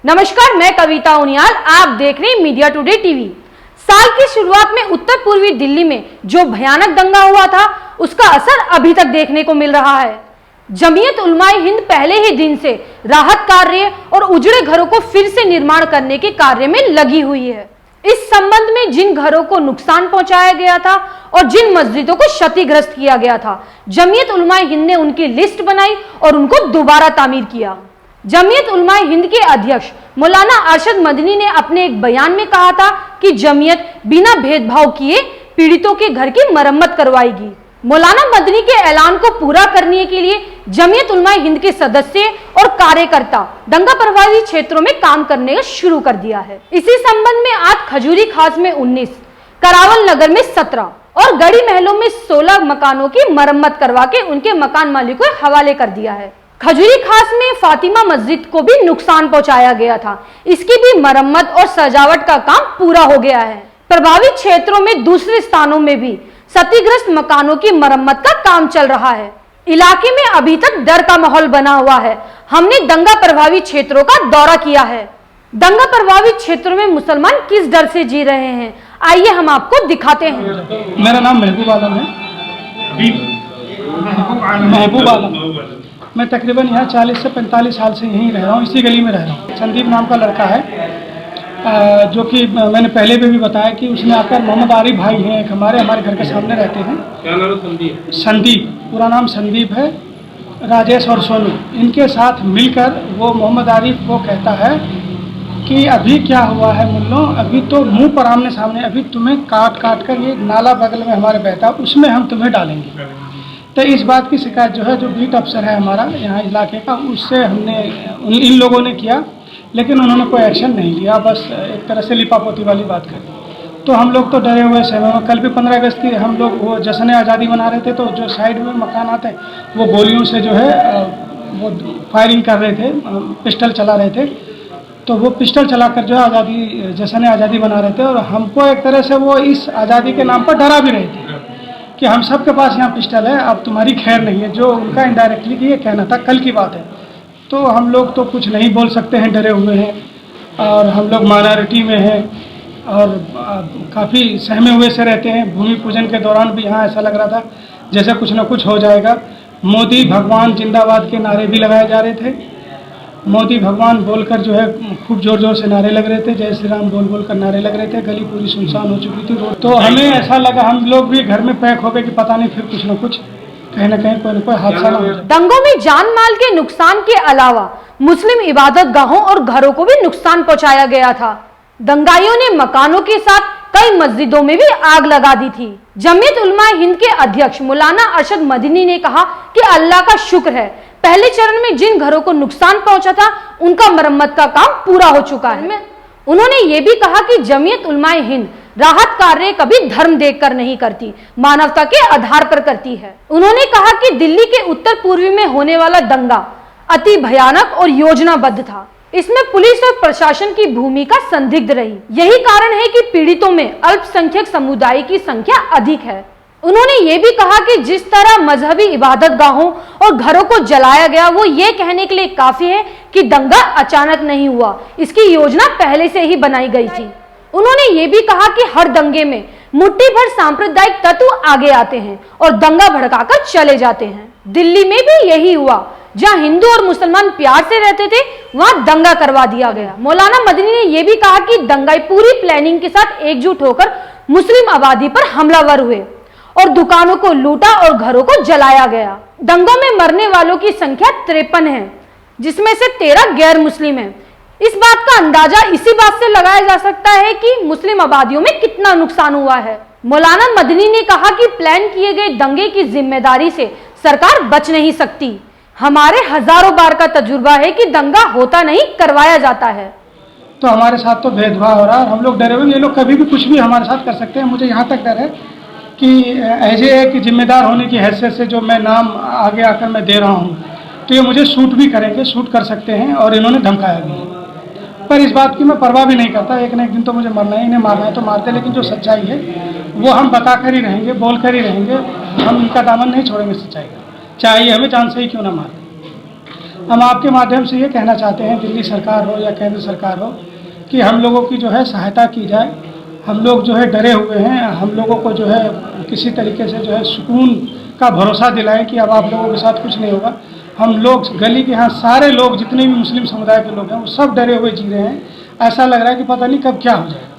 नमस्कार, मैं कविता उनियाल, आप देख रहे हैं मीडिया टुडे टीवी। साल की शुरुआत में उत्तर पूर्वी दिल्ली में जो भयानक दंगा हुआ था, उसका असर अभी तक देखने को मिल रहा है। जमीयत उलमाए हिंद पहले ही दिन से राहत कार्य और उजड़े घरों को फिर से निर्माण करने के कार्य में लगी हुई है। इस संबंध में जिन घरों को नुकसान पहुंचाया गया था और जिन मस्जिदों को क्षतिग्रस्त किया गया था, जमीयत उलमाए हिंद ने उनकी लिस्ट बनाई और उनको दोबारा तामीर किया। जमीयत उलमाए हिंद के अध्यक्ष मौलाना अरशद मदनी ने अपने एक बयान में कहा था कि जमीयत बिना भेदभाव किए पीड़ितों के घर की मरम्मत करवाएगी। मौलाना मदनी के ऐलान को पूरा करने के लिए जमीयत उलमाए हिंद के सदस्य और कार्यकर्ता दंगा प्रभावित क्षेत्रों में काम करने का शुरू कर दिया है। इसी संबंध में आज खजूरी खास में 19, करावल नगर में 17 और गढ़ी महलों में 16 मकानों की मरम्मत करवा के उनके मकान मालिक को हवाले कर दिया है। खजूरी खास में फातिमा मस्जिद को भी नुकसान पहुंचाया गया था, इसकी भी मरम्मत और सजावट का काम पूरा हो गया है। प्रभावित क्षेत्रों में दूसरे स्थानों में भी क्षतिग्रस्त मकानों की मरम्मत का काम चल रहा है। इलाके में अभी तक डर का माहौल बना हुआ है। हमने दंगा प्रभावित क्षेत्रों का दौरा किया है। दंगा प्रभावित क्षेत्रों में मुसलमान किस डर से जी रहे हैं, आइए हम आपको दिखाते हैं। मेरा नाम महबूब आलम है। महबूब आलम। मैं तकरीबन यहाँ 40 से 45 साल से यहीं रह रहा हूँ, इसी गली में रह रहा हूँ। संदीप नाम का लड़का है, जो कि मैंने पहले भी बताया कि उसने आकर मोहम्मद आरिफ भाई हैं एक हमारे घर के सामने रहते हैं। क्या नाम है? संदीप। संदीप, पूरा नाम संदीप है। राजेश और सोनू, इनके साथ मिलकर वो मोहम्मद आरिफ को कहता है कि अभी क्या हुआ है मुल्लों, अभी तो मुंह पर आमने सामने, अभी तुम्हें काट कर ये नाला बगल में हमारे बहता, उसमें हम तुम्हें डालेंगे। तो इस बात की शिकायत जो है, जो बीट अफसर है हमारा यहाँ इलाके का, उससे हमने इन लोगों ने किया, लेकिन उन्होंने कोई एक्शन नहीं लिया, बस एक तरह से लिपापोती वाली बात करी। तो हम लोग तो डरे हुए सहमे हुए। कल भी 15 अगस्त की हम लोग वो जश्न आज़ादी मना रहे थे, तो जो साइड में मकान आते हैं वो गोलियों से जो है वो फायरिंग कर रहे थे, पिस्टल चला रहे थे। तो वो पिस्टल चलाकर जो है जश्न आज़ादी मना रहे थे, और हमको एक तरह से वो इस आज़ादी के नाम पर डरा भी रहे थे कि हम सब के पास यहाँ पिस्टल है, अब तुम्हारी खैर नहीं है। जो उनका इनडायरेक्टली ये कहना था, कल की बात है। तो हम लोग तो कुछ नहीं बोल सकते हैं, डरे हुए हैं, और हम लोग माइनॉरिटी में हैं और काफ़ी सहमे हुए से रहते हैं। भूमि पूजन के दौरान भी यहाँ ऐसा लग रहा था जैसे कुछ ना कुछ हो जाएगा। मोदी भगवान जिंदाबाद के नारे भी लगाए जा रहे थे। मोदी भगवान बोलकर जो है खूब जोर जोर से नारे लग रहे थे, जय श्री राम बोल कर नारे लग रहे थे। गली पूरी सुनसान हो चुकी थी, रोड। तो हमें ऐसा लगा, हम लोग भी घर में पैक हो गए कि पता नहीं फिर कुछ ना कुछ कहीं ना कहीं कोई ना कोई हादसा ना हो जाए। दंगों में जान माल के नुकसान के अलावा मुस्लिम इबादत गाहों और घरों को भी नुकसान पहुंचाया गया था। दंगाइयों ने मकानों के साथ कई मस्जिदों में भी आग लगा दी थी। जमीयत उलमाए हिंद के अध्यक्ष मौलाना अरशद मदनी ने कहा कि अल्लाह का शुक्र है, पहले चरण में जिन घरों को नुकसान पहुंचा था उनका मरम्मत का काम पूरा हो चुका है। उन्होंने ये भी कहा कि जमीयत उलमाए हिंद राहत कार्य कभी धर्म देखकर नहीं करती, मानवता के आधार पर करती है। उन्होंने कहा कि दिल्ली के उत्तर पूर्वी में होने वाला दंगा अति भयानक और योजनाबद्ध था। इसमें पुलिस और प्रशासन की भूमिका संदिग्ध रही। यही कारण है कि पीड़ितों में अल्पसंख्यक समुदाय की संख्या अधिक है। उन्होंने ये भी कहा कि जिस तरह मजहबी इबादत गाहों और घरों को जलाया गया, वो ये कहने के लिए काफी है कि दंगा अचानक नहीं हुआ, इसकी योजना पहले से ही बनाई गई थी। उन्होंने ये भी कहा कि हर दंगे में मुट्ठी भर सांप्रदायिक तत्व आगे आते हैं और दंगा भड़काकर चले जाते हैं। दिल्ली में भी यही हुआ, जहां हिंदू और मुसलमान प्यार से रहते थे वहां दंगा करवा दिया गया। मौलाना मदनी ने यह भी कहा कि दंगाई पूरी प्लानिंग के साथ एकजुट होकर मुस्लिम आबादी पर हमलावर हुए और दुकानों को लूटा और घरों को जलाया गया। दंगों में मरने वालों की संख्या 53 है, जिसमें से 13 गैर मुस्लिम है। इस बात का अंदाजा इसी बात से लगाया जा सकता है कि मुस्लिम आबादियों में कितना नुकसान हुआ है। मौलाना मदनी ने कहा कि प्लान किए गए दंगे की जिम्मेदारी से सरकार बच नहीं सकती। हमारे हजारों बार का तजुर्बा है कि दंगा होता नहीं, करवाया जाता है। तो हमारे साथ तो भेदभाव हो रहा है, हम लोग डरे हुए। ये लोग कभी भी कुछ भी हमारे साथ कर सकते हैं। मुझे यहाँ तक डर है कि ऐसे एक जिम्मेदार होने की हैसियत से जो मैं नाम आगे आकर मैं दे रहा हूँ, तो ये मुझे शूट भी करेंगे, शूट कर सकते हैं, और इन्होंने धमकाया भी। पर इस बात की मैं परवाह भी नहीं करता। एक न एक दिन तो मुझे मरना है, इन्हें मारना है तो मारते, लेकिन जो सच्चाई है वो हम बता कर ही रहेंगे, बोल कर ही रहेंगे। हम इनका दामन नहीं छोड़ेंगे सच्चाई का, चाहे हमें जान से ही क्यों ना मारे। हम आपके माध्यम से ये कहना चाहते हैं, दिल्ली सरकार हो या केंद्र सरकार हो, कि हम लोगों की जो है सहायता की जाए। हम लोग जो है डरे हुए हैं, हम लोगों को जो है किसी तरीके से जो है सुकून का भरोसा दिलाएं कि अब आप लोगों के साथ कुछ नहीं होगा। हम लोग गली के यहाँ सारे लोग जितने भी मुस्लिम समुदाय के लोग हैं वो सब डरे हुए जी रहे हैं। ऐसा लग रहा है कि पता नहीं कब क्या हो जाए।